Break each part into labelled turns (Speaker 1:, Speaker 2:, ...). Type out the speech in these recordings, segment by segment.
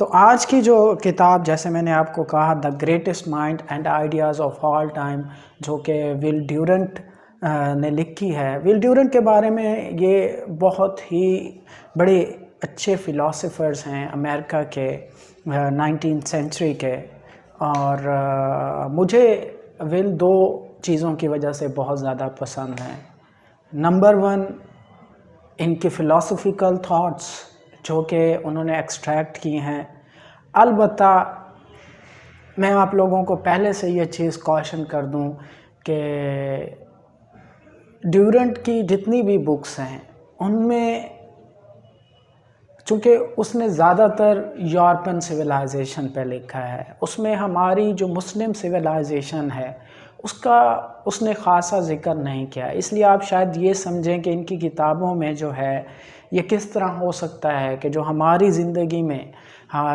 Speaker 1: تو آج کی جو کتاب، جیسے میں نے آپ کو کہا، the greatest mind and ideas of all time, جو کہ ول ڈیورنٹ نے لکھی ہے. ول ڈیورنٹ کے بارے میں یہ بہت ہی بڑے اچھے فلاسفرز ہیں امریکہ کے 19th سینچری کے، اور مجھے ول دو چیزوں کی وجہ سے بہت زیادہ پسند ہیں. نمبر 1، ان کی فلاسفیکل تھاٹس جو کہ انہوں نے ایکسٹریکٹ کی ہیں. البتہ میں آپ لوگوں کو پہلے سے یہ چیز کوشن کر دوں کہ ڈیورنٹ کی جتنی بھی بکس ہیں ان میں، چونکہ اس نے زیادہ تر یورپین سویلائزیشن پہ لکھا ہے، اس میں ہماری جو مسلم سویلائزیشن ہے اس نے خاصا ذکر نہیں کیا. اس لیے آپ شاید یہ سمجھیں کہ ان کی کتابوں میں جو ہے یہ کس طرح ہو سکتا ہے کہ جو ہماری زندگی میں،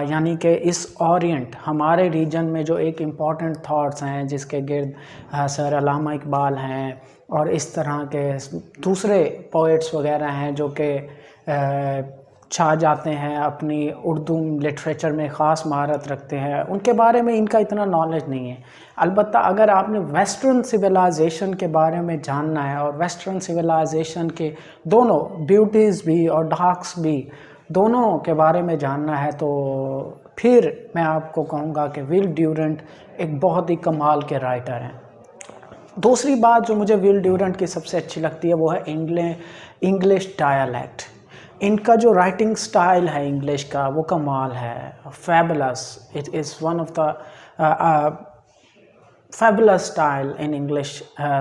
Speaker 1: یعنی کہ اس اورینٹ ہمارے ریجن میں جو ایک امپورٹنٹ تھاٹس ہیں جس کے گرد سر علامہ اقبال ہیں اور اس طرح کے دوسرے پوئٹس وغیرہ ہیں جو کہ چھا جاتے ہیں، اپنی اردو لٹریچر میں خاص مہارت رکھتے ہیں، ان کے بارے میں ان کا اتنا نالج نہیں ہے. البتہ اگر آپ نے ویسٹرن سویلائزیشن کے بارے میں جاننا ہے اور ویسٹرن سویلائزیشن کے دونوں بیوٹیز بھی اور ڈارکس بھی دونوں کے بارے میں جاننا ہے، تو پھر میں آپ کو کہوں گا کہ ول ڈیورنٹ ایک بہت ہی کمال کے رائٹر ہیں. دوسری بات جو مجھے ول ڈیورنٹ کی سب سے اچھی لگتی ہے وہ ہے انگلش ڈائلیکٹ. ان کا جو رائٹنگ سٹائل ہے انگلش کا وہ کمال ہے، fabulous. It is one of the fabulous style in English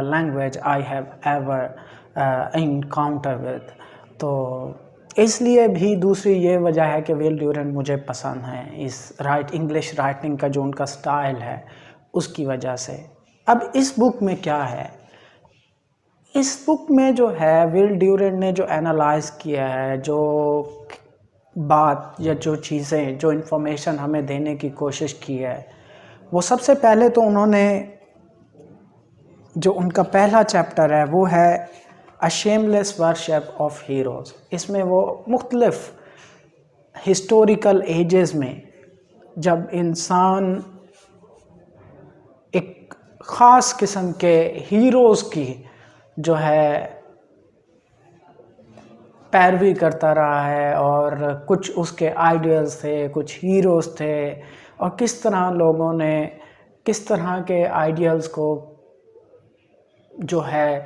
Speaker 1: language I have ever encountered with. تو اس لیے بھی دوسری یہ وجہ ہے کہ ول ڈیورنٹ مجھے پسند ہے، اس انگلش رائٹنگ کا جو ان کا سٹائل ہے اس کی وجہ سے. اب اس بک میں کیا ہے؟ اس بک میں جو ہے ول ڈیورنٹ نے جو اینالائز کیا ہے، جو بات یا جو چیزیں، جو انفارمیشن ہمیں دینے کی کوشش کی ہے، وہ سب سے پہلے تو انہوں نے جو ان کا پہلا چیپٹر ہے وہ ہے اے شیملیس ورشپ آف ہیروز. اس میں وہ مختلف ہسٹوریکل ایجز میں جب انسان ایک خاص قسم کے ہیروز کی جو ہے پیروی کرتا رہا ہے، اور کچھ اس کے آئیڈیلز تھے، کچھ ہیروز تھے، اور کس طرح لوگوں نے کس طرح کے آئیڈیلز کو جو ہے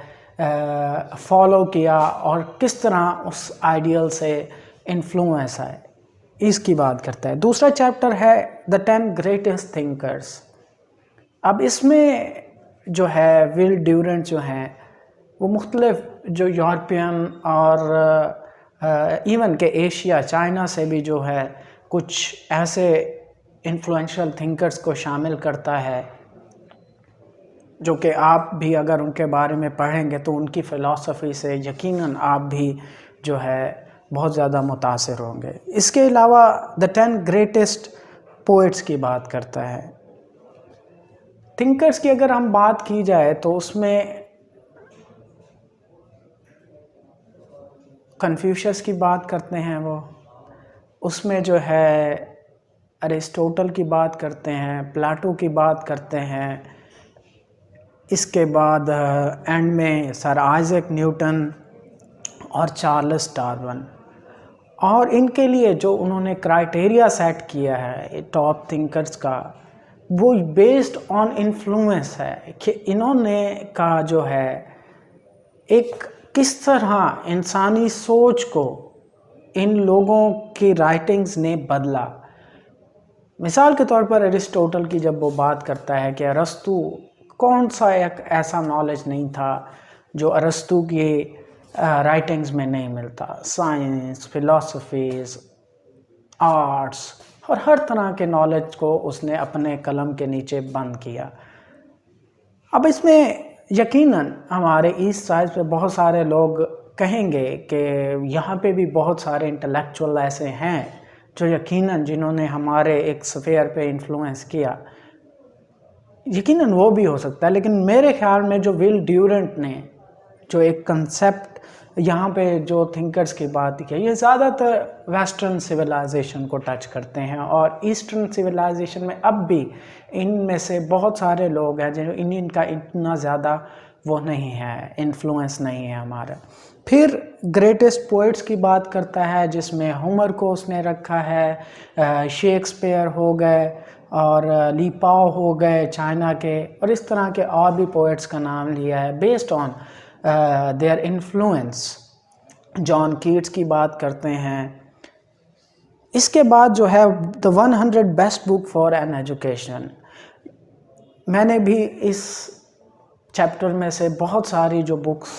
Speaker 1: فالو کیا اور کس طرح اس آئیڈیل سے انفلوئنس آئے، اس کی بات کرتا ہے. دوسرا چیپٹر ہے دا 10 گریٹسٹ تھنکرز. اب اس میں جو ہے ول ڈیورنٹ جو ہیں وہ مختلف جو یورپین اور ایون کہ ایشیا، چائنا سے بھی جو ہے کچھ ایسے انفلوئنشل تھنکرز کو شامل کرتا ہے جو کہ آپ بھی اگر ان کے بارے میں پڑھیں گے تو ان کی فلسفی سے یقیناً آپ بھی جو ہے بہت زیادہ متاثر ہوں گے. اس کے علاوہ دا 10 گریٹسٹ پوئٹس کی بات کرتا ہے. تھنکرز کی اگر ہم بات کی جائے تو اس میں کنفیوشس کی بات کرتے ہیں، وہ اس میں جو ہے ارسطوٹل کی بات کرتے ہیں، پلاٹو کی بات کرتے ہیں. اس کے بعد اینڈ میں سر آئزیک نیوٹن اور چارلس ڈارون. اور ان کے لیے جو انہوں نے کرائٹیریا سیٹ کیا ہے ٹاپ تھنکرز کا، وہ بیسڈ آن انفلوئنس ہے کہ انہوں نے کا جو ہے ایک کس طرح انسانی سوچ کو ان لوگوں کی رائٹنگز نے بدلا. مثال کے طور پر ارسطوٹل کی جب وہ بات کرتا ہے کہ ارسطو کون سا ایک ایسا نالج نہیں تھا جو ارسطو کی رائٹنگز میں نہیں ملتا. سائنس، فلسفیز، آرٹس اور ہر طرح کے نالج کو اس نے اپنے قلم کے نیچے بند کیا. اب اس میں یقیناً ہمارے ایسٹ سائڈ پہ بہت سارے لوگ کہیں گے کہ یہاں پہ بھی بہت سارے انٹلیکچوئل ایسے ہیں جو یقیناً جنہوں نے ہمارے ایک سفیر پہ انفلوئنس کیا. یقیناً وہ بھی ہو سکتا ہے، لیکن میرے خیال میں جو ول ڈیورنٹ نے جو ایک کنسیپٹ یہاں پہ جو تھنکرز کی بات کی یہ زیادہ تر ویسٹرن سویلائزیشن کو ٹچ کرتے ہیں، اور ایسٹرن سویلائزیشن میں اب بھی ان میں سے بہت سارے لوگ ہیں جو ان کا اتنا زیادہ وہ نہیں ہے، انفلوئنس نہیں ہے ہمارا۔ پھر گریٹسٹ پوئٹس کی بات کرتا ہے جس میں ہومر کو اس نے رکھا ہے، شیکسپیئر ہو گئے اور لی پاؤ ہو گئے چائنا کے، اور اس طرح کے اور بھی پوئٹس کا نام لیا ہے based on their influence. John Keats کی بات کرتے ہیں۔ اس کے بعد جو ہے The 100 Best Book for an Education، میں نے بھی اس چیپٹر میں سے بہت ساری جو بکس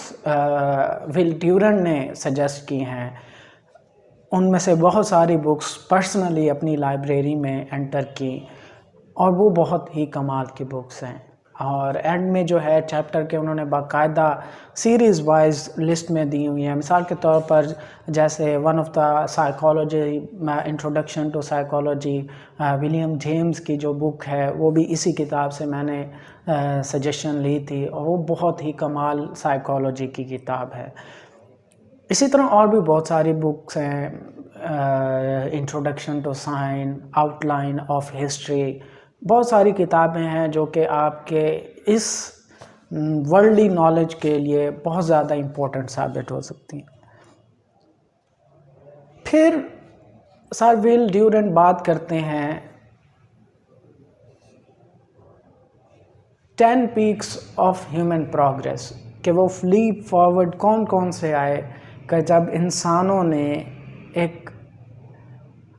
Speaker 1: ول ڈیورنٹ نے سجیسٹ کی ہیں، ان میں سے بہت ساری بکس پرسنلی اپنی لائبریری میں انٹر کی، اور وہ بہت ہی کمال کی بکس ہیں۔ اور اینڈ میں جو ہے چیپٹر کے انہوں نے باقاعدہ سیریز وائز لسٹ میں دی ہوئی ہیں۔ مثال کے طور پر جیسے one of the psychology introduction to psychology, William James کی جو بک ہے وہ بھی اسی کتاب سے میں نے سجیشن لی تھی، اور وہ بہت ہی کمال سائیکالوجی کی کتاب ہے۔ اسی طرح اور بھی بہت ساری بکس ہیں، introduction to sign, out line of history, بہت ساری کتابیں ہیں جو کہ آپ کے اس ورلڈلی نالج کے لیے بہت زیادہ امپورٹنٹ ثابت ہو سکتی ہیں۔ پھر سر ول ڈیورنٹ بات کرتے ہیں 10 پیکس آف ہیومن پروگریس، کہ وہ لیپ فارورڈ کون کون سے آئے، کہ جب انسانوں نے ایک،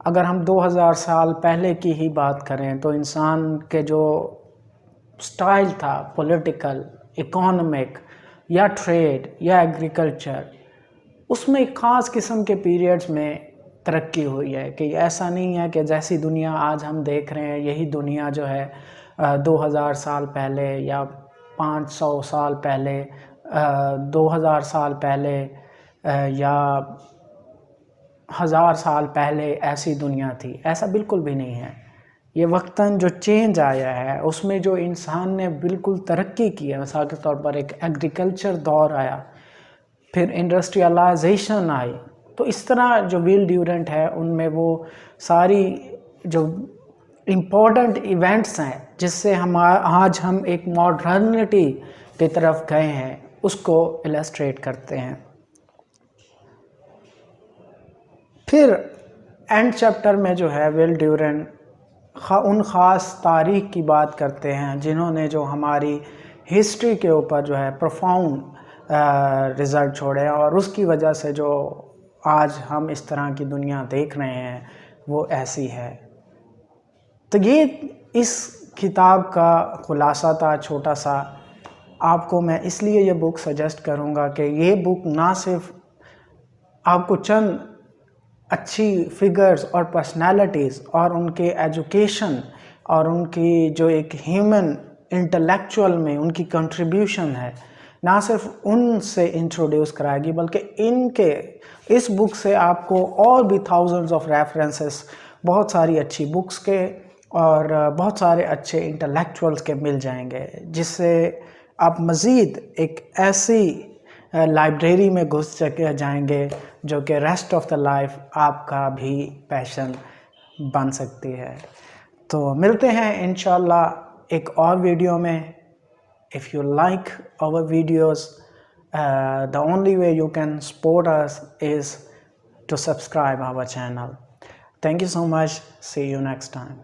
Speaker 1: اگر ہم 2000 سال پہلے کی ہی بات کریں تو انسان کے جو سٹائل تھا پولیٹیکل، اکانومک یا ٹریڈ یا ایگریکلچر، اس میں ایک خاص قسم کے پیریڈز میں ترقی ہوئی ہے، کہ ایسا نہیں ہے کہ جیسی دنیا آج ہم دیکھ رہے ہیں یہی دنیا جو ہے 2000 سال پہلے یا 500 سال پہلے، 2000 سال پہلے یا 1000 سال پہلے ایسی دنیا تھی۔ ایسا بالکل بھی نہیں ہے۔ یہ وقتاً جو چینج آیا ہے اس میں جو انسان نے بالکل ترقی کی ہے، مثال کے طور پر ایک ایگریکلچر دور آیا، پھر انڈسٹریلائزیشن آئی، تو اس طرح جو ول ڈیورنٹ ہے ان میں وہ ساری جو امپورٹنٹ ایونٹس ہیں جس سے آج ہم ایک ماڈرنٹی کی طرف گئے ہیں اس کو السٹریٹ کرتے ہیں۔ پھر اینڈ چیپٹر میں جو ہے ول ڈیورنٹ ان خاص تاریخ کی بات کرتے ہیں جنہوں نے جو ہماری ہسٹری کے اوپر جو ہے پروفاؤنڈ رزلٹ چھوڑے، اور اس کی وجہ سے جو آج ہم اس طرح کی دنیا دیکھ رہے ہیں وہ ایسی ہے۔ تو یہ اس کتاب کا خلاصہ تھا چھوٹا سا۔ آپ کو میں اس لیے یہ بک سجیسٹ کروں گا کہ یہ بک نہ صرف آپ کو چند اچھی فگرز اور پرسنالٹیز اور ان کے ایجوکیشن اور ان کی جو ایک ہیومن انٹلیکچول میں ان کی کنٹریبیوشن ہے، نہ صرف ان سے انٹروڈیوس کرائے گی بلکہ اس بک سے آپ کو اور بھی تھاؤزنڈز آف ریفرنسز بہت ساری اچھی بکس کے اور بہت سارے اچھے انٹلیکچوئلس کے مل جائیں گے، جس سے آپ مزید ایک ایسی لائبریری میں گھس جائیں گے جو کہ ریسٹ آف دا لائف آپ کا بھی پیشن بن سکتی ہے۔ تو ملتے ہیں انشاءاللہ ایک اور ویڈیو میں۔ If you like our videos, the only way you can support us is to subscribe our channel. Thank you so much. See you next time.